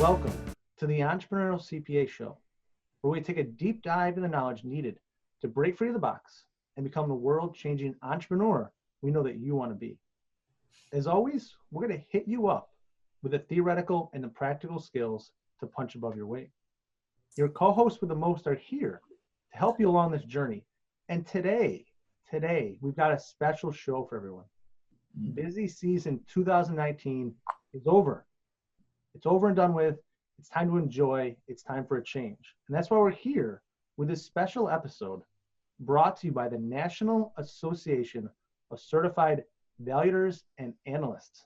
Welcome to the Entrepreneurial CPA Show, where we take a deep dive in the knowledge needed to break free of the box and become the world-changing entrepreneur we know that you want to be. As always, we're going to hit you up with the theoretical and the practical skills to punch above your weight. Your co-hosts with the most are here to help you along this journey. And today, we've got a special show for everyone. Busy season 2019 is over. It's over and done with. It's time to enjoy. It's time for a change. And that's why we're here with this special episode brought to you by the National Association of Certified Valuators and Analysts,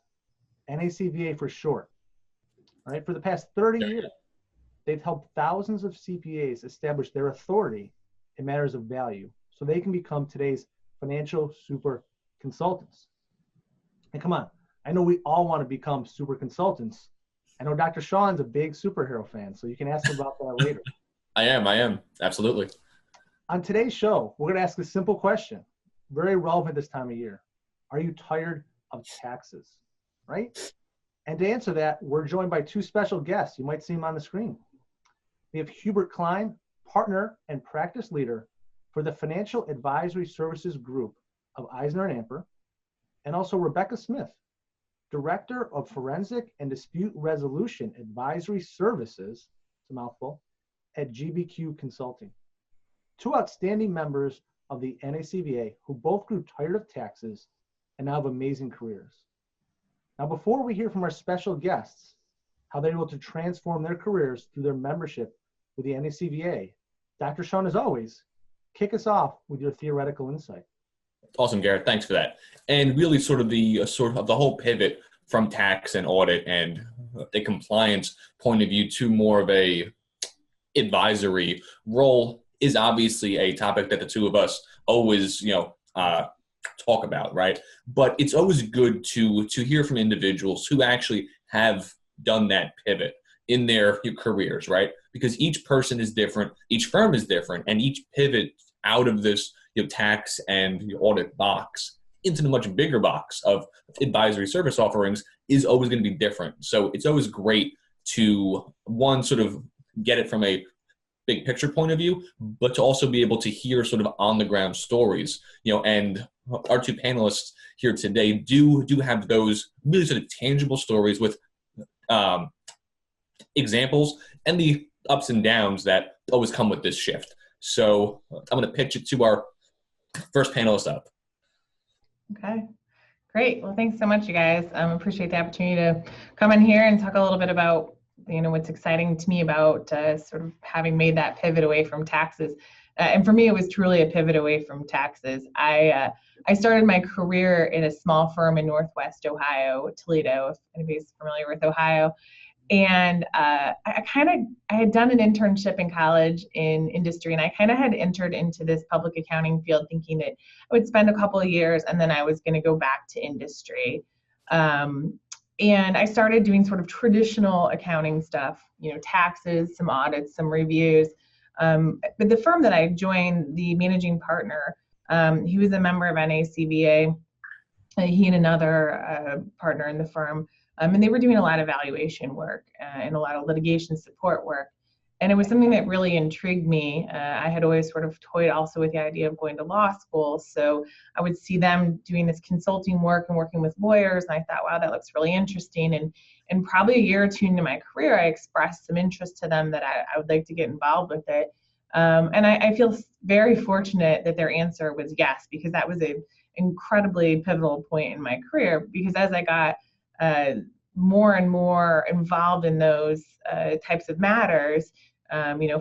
NACVA for short. All right, for the past 30 years, they've helped thousands of CPAs establish their authority in matters of value so they can become today's financial super consultants. And come on, I know we all want to become super consultants. I know Dr. Sean's a big superhero fan, so you can ask him about that later. I am, absolutely. On today's show, we're going to ask a simple question, very relevant this time of year. Are you tired of taxes, right? And to answer that, we're joined by two special guests. You might see them on the screen. We have Hubert Klein, partner and practice leader for the Financial Advisory Services Group of Eisner & Amper, and also Rebekah Smith, Director of Forensic and Dispute Resolution Advisory Services, it's a mouthful, at GBQ Consulting. Two outstanding members of the NACVA who both grew tired of taxes and now have amazing careers. Now, before we hear from our special guests, how they're able to transform their careers through their membership with the NACVA, Dr. Sean, as always, kick us off with your theoretical insight. Awesome, Garrett. Thanks for that. And really sort of the whole pivot from tax and audit and the compliance point of view to more of a advisory role is obviously a topic that the two of us always, talk about, right? But it's always good to hear from individuals who actually have done that pivot in their careers, right? Because each person is different, each firm is different, and each pivot out of this tax and audit box into the much bigger box of advisory service offerings is always going to be different. So it's always great to, one, sort of get it from a big picture point of view, but to also be able to hear sort of on the ground stories, and our two panelists here today do have those really sort of tangible stories with examples and the ups and downs that always come with this shift. So I'm going to pitch it to our first panelist up. Okay, great. Well, thanks so much, you guys. Appreciate the opportunity to come in here and talk a little bit about, what's exciting to me about sort of having made that pivot away from taxes. And for me, it was truly a pivot away from taxes. I started my career in a small firm in Northwest Ohio, Toledo, if anybody's familiar with Ohio. And I had done an internship in college in industry, and I kind of had entered into this public accounting field thinking that I would spend a couple of years and then I was going to go back to industry. And I started doing sort of traditional accounting stuff, taxes, some audits, some reviews. But the firm that I joined, the managing partner, he was a member of NACVA. He and another partner in the firm. And they were doing a lot of valuation work and a lot of litigation support work. And it was something that really intrigued me. I had always sort of toyed also with the idea of going to law school. So I would see them doing this consulting work and working with lawyers. And I thought, wow, that looks really interesting. And probably a year or two into my career, I expressed some interest to them that I would like to get involved with it. And I feel very fortunate that their answer was yes, because that was an incredibly pivotal point in my career. Because as I got more and more involved in those types of matters,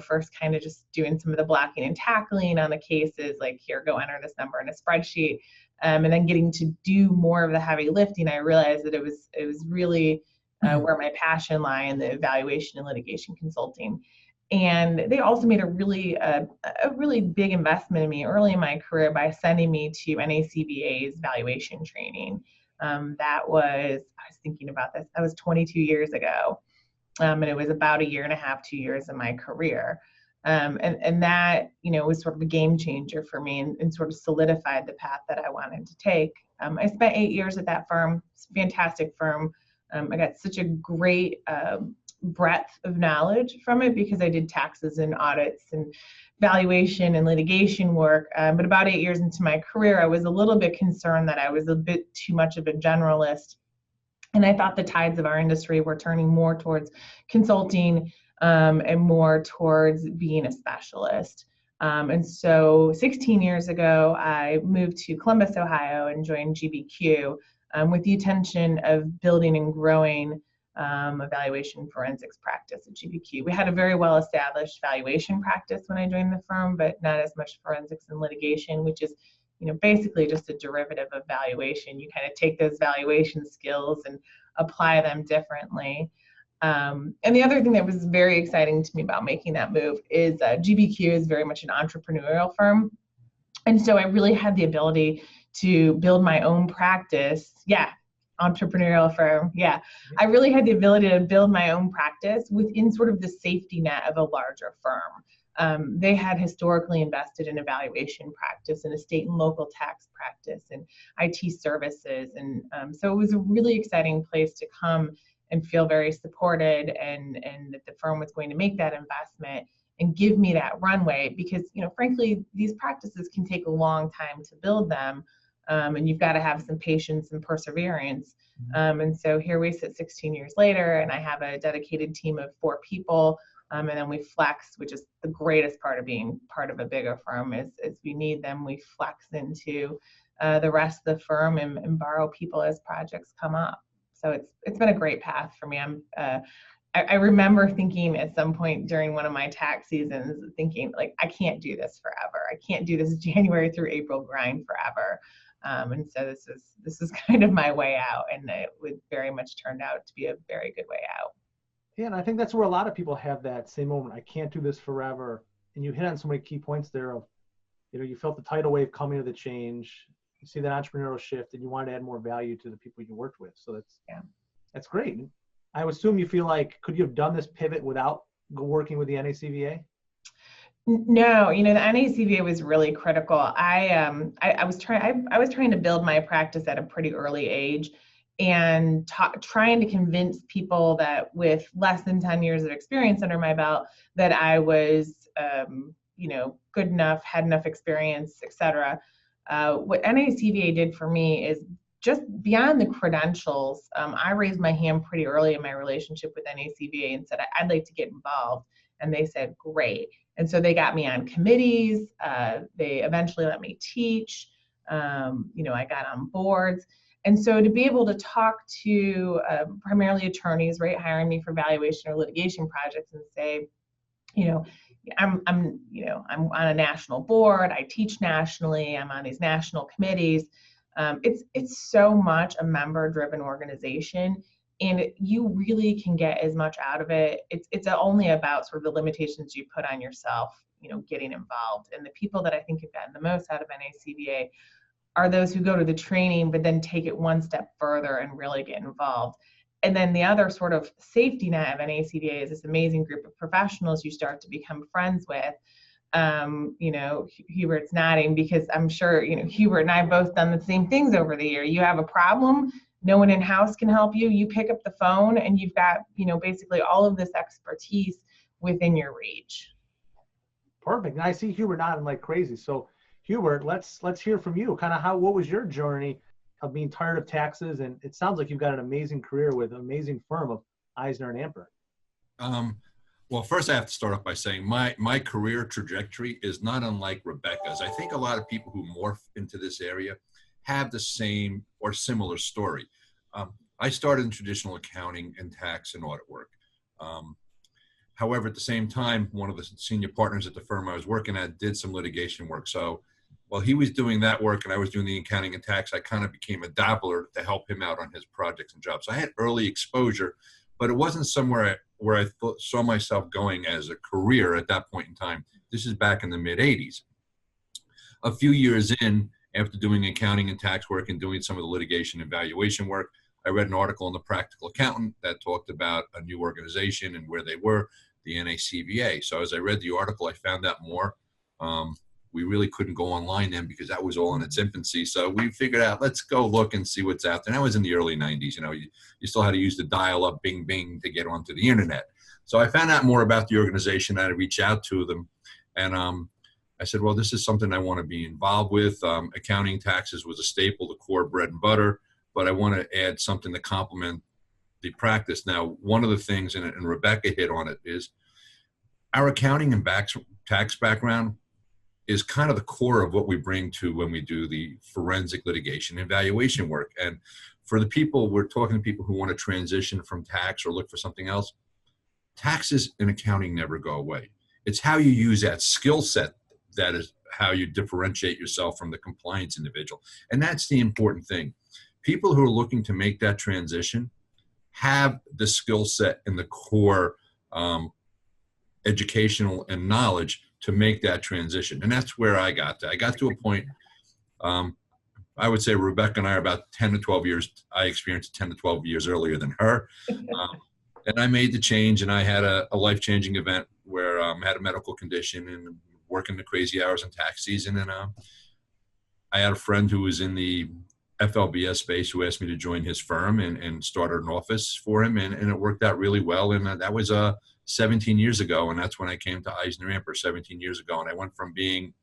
first kind of just doing some of the blocking and tackling on the cases, like here, go enter this number in a spreadsheet, and then getting to do more of the heavy lifting, I realized that it was really where my passion lie in the evaluation and litigation consulting. And they also made a really big investment in me early in my career by sending me to NACVA's valuation training. I was thinking about this, that was 22 years ago. And it was about a year and a half, 2 years in my career. And that, was sort of a game changer for me and sort of solidified the path that I wanted to take. I spent 8 years at that firm. It's a fantastic firm. I got such a great breadth of knowledge from it because I did taxes and audits and valuation and litigation work. But about 8 years into my career, I was a little bit concerned that I was a bit too much of a generalist. And I thought the tides of our industry were turning more towards consulting and more towards being a specialist. And so 16 years ago, I moved to Columbus, Ohio, and joined GBQ with the intention of building and growing a valuation forensics practice at GBQ. We had a very well-established valuation practice when I joined the firm, but not as much forensics and litigation, which is, basically just a derivative of valuation. You kind of take those valuation skills and apply them differently. And the other thing that was very exciting to me about making that move is GBQ is very much an entrepreneurial firm. And so I really had the ability to build my own practice. Yeah, entrepreneurial firm. Yeah, I really had the ability to build my own practice within sort of the safety net of a larger firm. They had historically invested in a valuation practice and a state and local tax practice and IT services. And so it was a really exciting place to come and feel very supported and that the firm was going to make that investment and give me that runway because, frankly, these practices can take a long time to build them. And you've got to have some patience and perseverance. And so here we sit 16 years later, and I have a dedicated team of 4 people. And then we flex, which is the greatest part of being part of a bigger firm is we need them. We flex into the rest of the firm and borrow people as projects come up. So it's been a great path for me. I remember thinking at some point during one of my tax seasons, thinking like, I can't do this forever. I can't do this January through April grind forever. And so this is kind of my way out, and it would very much turned out to be a very good way out. Yeah, and I think that's where a lot of people have that same moment. I can't do this forever. And you hit on so many key points there of, you felt the tidal wave coming of the change. You see that entrepreneurial shift, and you want to add more value to the people you worked with. So that's great. I would assume you feel like, could you have done this pivot without working with the NACVA? No, the NACVA was really critical. I was trying to build my practice at a pretty early age, and trying to convince people that with less than 10 years of experience under my belt that I was, good enough, had enough experience, etc. What NACVA did for me is just beyond the credentials. I raised my hand pretty early in my relationship with NACVA and said, I'd like to get involved. And they said, great. And so they got me on committees. They eventually let me teach. I got on boards. And so to be able to talk to primarily attorneys, right, hiring me for valuation or litigation projects and say, I'm on a national board. I teach nationally. I'm on these national committees. It's so much a member-driven organization, and you really can get as much out of it. It's only about sort of the limitations you put on yourself, getting involved. And the people that I think have gotten the most out of NACVA are those who go to the training, but then take it one step further and really get involved. And then the other sort of safety net of NACVA is this amazing group of professionals you start to become friends with. Hubert's nodding because I'm sure, Hubert and I have both done the same things over the year. You have a problem, no one in-house can help you. You pick up the phone and you've got, basically all of this expertise within your reach. Perfect. And I see Hubert nodding like crazy. So Hubert, let's hear from you. Kind of what was your journey of being tired of taxes? And it sounds like you've got an amazing career with an amazing firm of Eisner and Amper. Well, first I have to start off by saying my career trajectory is not unlike Rebekah's. I think a lot of people who morph into this area have the same or similar story. I started in traditional accounting and tax and audit work. However, at the same time, one of the senior partners at the firm I was working at did some litigation work. So while he was doing that work and I was doing the accounting and tax, I kind of became a dabbler to help him out on his projects and jobs. So I had early exposure, but it wasn't somewhere where I saw myself going as a career at that point in time. This is back in the mid-'80s. A few years in, after doing accounting and tax work and doing some of the litigation and valuation work, I read an article in the Practical Accountant that talked about a new organization and where they were, the NACVA. So as I read the article, I found out more. we really couldn't go online then because that was all in its infancy. So we figured out, let's go look and see what's out there. And that was in the early 90s. You know, you still had to use the dial-up bing, bing to get onto the internet. So I found out more about the organization. I had to reach out to them. And I said, well, this is something I want to be involved with. Accounting taxes was a staple, the core bread and butter, but I want to add something to complement the practice. Now, one of the things, and Rebekah hit on it, is our accounting and tax background is kind of the core of what we bring to when we do the forensic litigation and valuation work. And for the people, we're talking to people who want to transition from tax or look for something else. Taxes and accounting never go away. It's how you use that skill set that is how you differentiate yourself from the compliance individual. And that's the important thing. People who are looking to make that transition have the skill set and the core educational and knowledge to make that transition. And that's where I got to. I got to a point, I would say Rebekah and I are about 10 to 12 years. I experienced 10 to 12 years earlier than her. And I made the change, and I had a life-changing event where I had a medical condition and working the crazy hours in tax season. And I had a friend who was in the FLBS space who asked me to join his firm and started an office for him. And it worked out really well. And that was 17 years ago. And that's when I came to Eisner Amper 17 years ago. And I went from being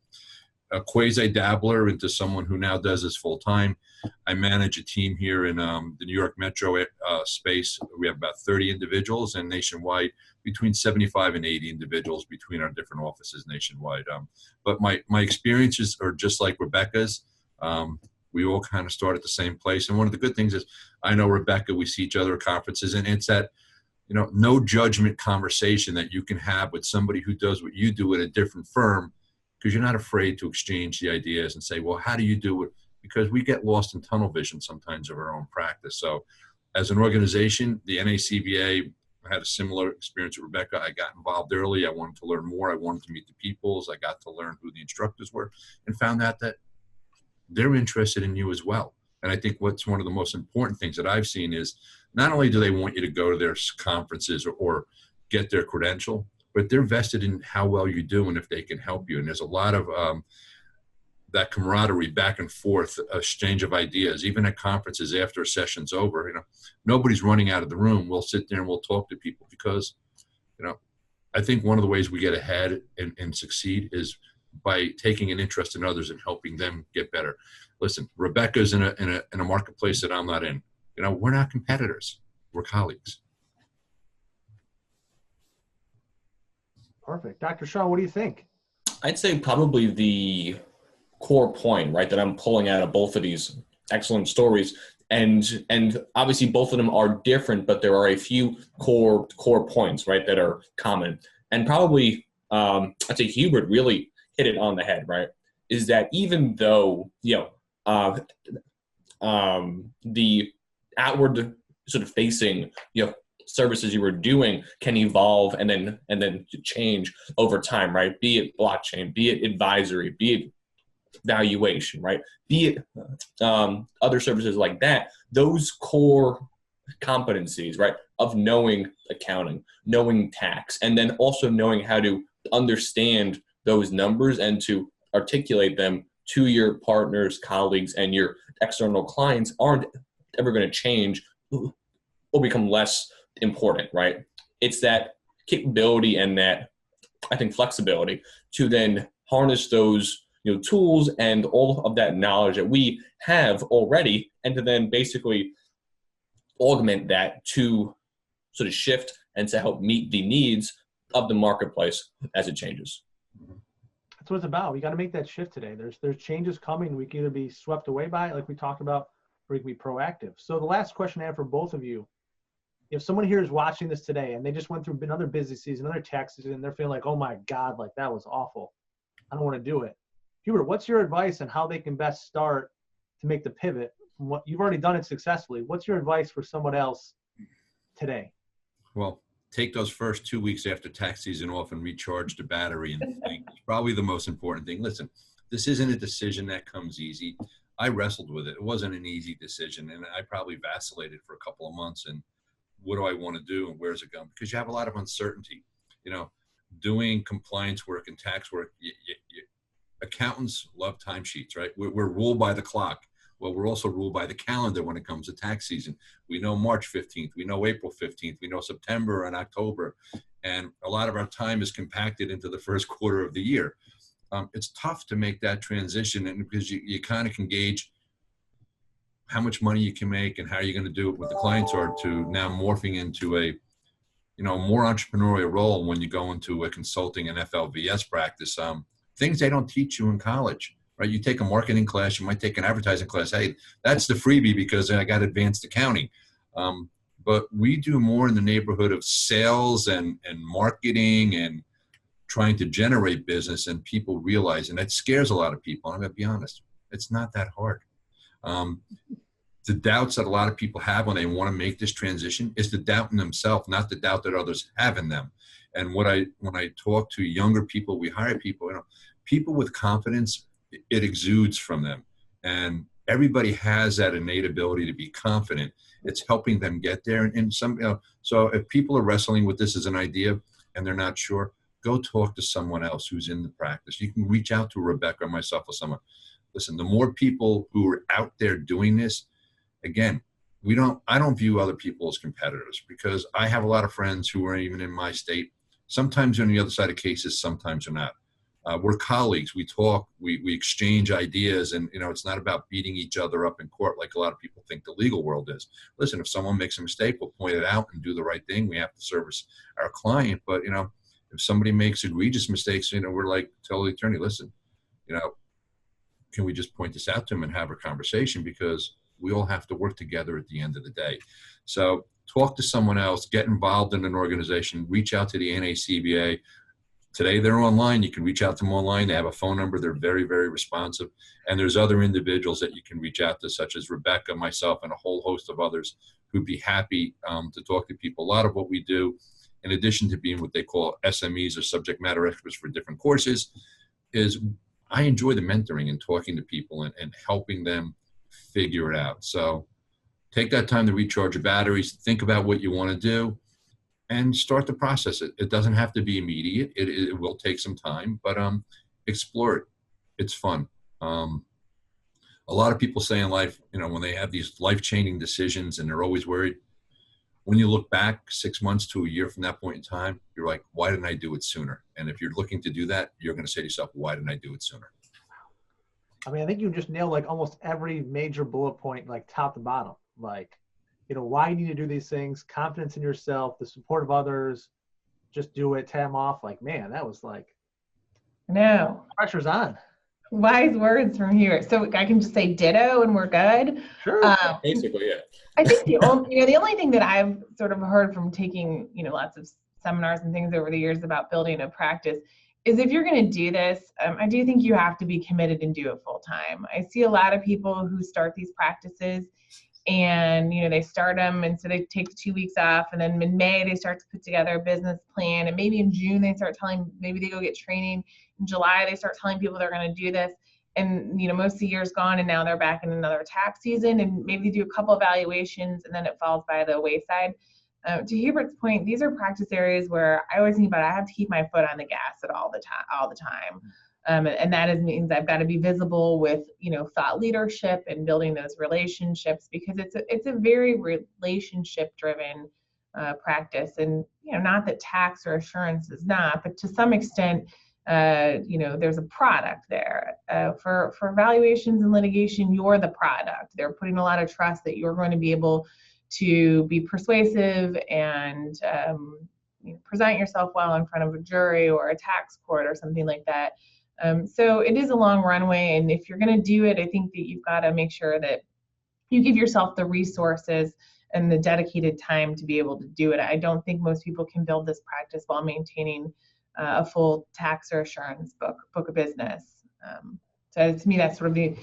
a quasi dabbler into someone who now does this full time. I manage a team here in the New York Metro space. We have about 30 individuals, and nationwide between 75 and 80 individuals between our different offices nationwide. But my experiences are just like Rebekah's. We all kind of start at the same place. And one of the good things is I know Rebekah, we see each other at conferences, and it's that, you know, no judgment conversation that you can have with somebody who does what you do at a different firm, because you're not afraid to exchange the ideas and say, well, how do you do it? Because we get lost in tunnel vision sometimes of our own practice. So as an organization, the NACVA, I had a similar experience with Rebekah. I got involved early. I wanted to learn more. I wanted to meet the peoples. I got to learn who the instructors were and found out that they're interested in you as well. And I think what's one of the most important things that I've seen is not only do they want you to go to their conferences or get their credential, but they're vested in how well you do and if they can help you. And there's a lot of that camaraderie back and forth, exchange of ideas, even at conferences after a session's over. You know, nobody's running out of the room. We'll sit there and we'll talk to people because, you know, I think one of the ways we get ahead and succeed is by taking an interest in others and helping them get better. Listen, Rebekah's in a marketplace that I'm not in. You know, we're not competitors. We're colleagues. Perfect. Dr. Shaw, what do you think? I'd say probably the core point, right, that I'm pulling out of both of these excellent stories, and obviously both of them are different, but there are a few core points, right, that are common. And probably I'd say Hubert really hit it on the head, right, is that even though, you know, the outward sort of facing, you know, services you were doing can evolve and then change over time, right? Be it blockchain, be it advisory, be it valuation, right? Be it other services like that. Those core competencies, right, of knowing accounting, knowing tax, and then also knowing how to understand those numbers and to articulate them to your partners, colleagues, and your external clients aren't ever going to change or become less important, right? It's that capability and that, I think, flexibility to then harness those, you know, tools and all of that knowledge that we have already, and to then basically augment that to sort of shift and to help meet the needs of the marketplace as it changes. That's what it's about. We got to make that shift today. There's changes coming. We can either be swept away by it, like we talked about, or we can be proactive. So the last question I have for both of you, if someone here is watching this today and they just went through another busy season, another tax season, and they're feeling like, oh my God, like that was awful, I don't want to do it. Hubert, what's your advice on how they can best start to make the pivot from what you've already done it successfully? What's your advice for someone else today? Well, take those first 2 weeks after tax season off and recharge the battery and think. It's probably the most important thing. Listen, this isn't a decision that comes easy. I wrestled with it. It wasn't an easy decision, and I probably vacillated for a couple of months. And what do I want to do, and where's it going? Because you have a lot of uncertainty. You know, doing compliance work and tax work, accountants love timesheets, right? We're ruled by the clock. Well, we're also ruled by the calendar when it comes to tax season. We know March 15th, we know April 15th, we know September and October, and a lot of our time is compacted into the first quarter of the year. It's tough to make that transition, and because you kind of can gauge how much money you can make and how you're going to do it with the clients, are to now morphing into a, you know, more entrepreneurial role when you go into a consulting and FLVS practice. Things they don't teach you in college, right? You take a marketing class, you might take an advertising class. Hey, that's the freebie because I got advanced accounting. But we do more in the neighborhood of sales and marketing and trying to generate business, and people realize, and that scares a lot of people. I'm going to be honest, it's not that hard. The doubts that a lot of people have when they want to make this transition is the doubt in themselves, not the doubt that others have in them. And when I talk to younger people, we hire people, you know, people with confidence, it exudes from them. And everybody has that innate ability to be confident. It's helping them get there. And some, you know, so if people are wrestling with this as an idea and they're not sure, go talk to someone else who's in the practice. You can reach out to Rebekah or myself or someone. Listen, the more people who are out there doing this, again, I don't view other people as competitors, because I have a lot of friends who are even in my state. Sometimes they're on the other side of cases, sometimes they're not. We're colleagues. We talk, we exchange ideas, and, you know, it's not about beating each other up in court like a lot of people think the legal world is. Listen, if someone makes a mistake, we'll point it out and do the right thing. We have to service our client. But, you know, if somebody makes egregious mistakes, you know, we're like, tell the attorney, listen, you know, can we just point this out to him and have a conversation, because we all have to work together at the end of the day. So talk to someone else, get involved in an organization, reach out to the NACVA. Today they're online. You can reach out to them online. They have a phone number. They're very, very responsive. And there's other individuals that you can reach out to, such as Rebekah, myself, and a whole host of others who'd be happy to talk to people. A lot of what we do, in addition to being what they call SMEs or subject matter experts for different courses, is I enjoy the mentoring and talking to people and helping them figure it out. So take that time to recharge your batteries, think about what you want to do, and start the process. It doesn't have to be immediate. It will take some time, but explore it. It's fun. A lot of people say in life, you know, when they have these life-changing decisions and they're always worried, when you look back 6 months to a year from that point in time, you're like, why didn't I do it sooner? And if you're looking to do that, you're going to say to yourself, why didn't I do it sooner? I mean, I think you just nailed like almost every major bullet point, like top to bottom. Like, you know, why you need to do these things, confidence in yourself, the support of others, just do it, tap them off. Like, man, that was like, no, pressure's on. Wise words from here. So I can just say ditto and we're good. Sure. Basically, yeah. I think the only thing that I've sort of heard from taking, you know, lots of seminars and things over the years about building a practice is, if you're going to do this, I do think you have to be committed and do it full time. I see a lot of people who start these practices and, you know, they start them and so they take the 2 weeks off, and then in May they start to put together a business plan, and maybe in June they start telling, maybe they go get training. In July they start telling people they're going to do this, and, you know, most of the year's gone and now they're back in another tax season, and maybe they do a couple evaluations and then it falls by the wayside. To Hubert's point, these are practice areas where I always think about, I have to keep my foot on the gas at all the time. And that means I've got to be visible with, you know, thought leadership and building those relationships, because it's a very relationship driven practice. And, you know, not that tax or assurance is not, but to some extent, you know, there's a product there. For valuations and litigation, you're the product. They're putting a lot of trust that you're going to be able to be persuasive and you know, present yourself well in front of a jury or a tax court or something like that. So it is a long runway, and if you're going to do it, I think that you've got to make sure that you give yourself the resources and the dedicated time to be able to do it. I don't think most people can build this practice while maintaining a full tax or assurance book of business. So to me, that's sort of the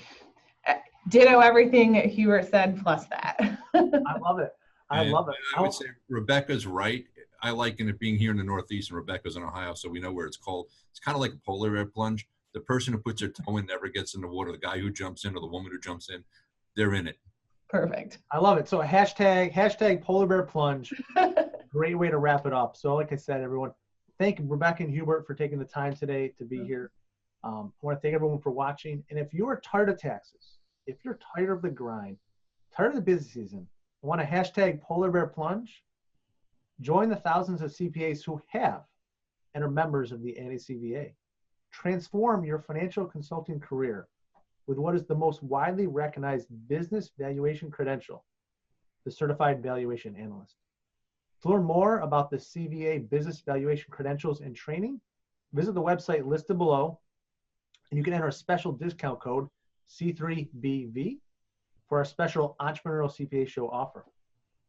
ditto everything that Hubert said plus that. I love it. I love it. I would say Rebekah's right. I liken it being here in the Northeast and Rebekah's in Ohio, so we know where it's cold. It's kind of like a polar bear plunge. The person who puts their toe in never gets in the water. The guy who jumps in or the woman who jumps in, they're in it. Perfect. I love it. So hashtag polar bear plunge. Great way to wrap it up. So like I said, everyone, thank Rebekah and Hubert for taking the time today to be here. I want to thank everyone for watching. And if you are tired of taxes, if you're tired of the grind, tired of the busy season, want to hashtag Polar Bear Plunge, join the thousands of CPAs who have and are members of the NACVA. Transform your financial consulting career with what is the most widely recognized business valuation credential, the Certified Valuation Analyst. To learn more about the CVA Business Valuation Credentials and Training, visit the website listed below, and you can enter a special discount code C3BV for our special Entrepreneurial CPA Show offer.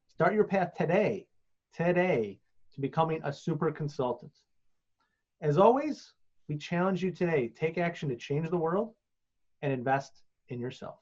Start your path today to becoming a super consultant. As always, we challenge you today, take action to change the world and invest in yourself.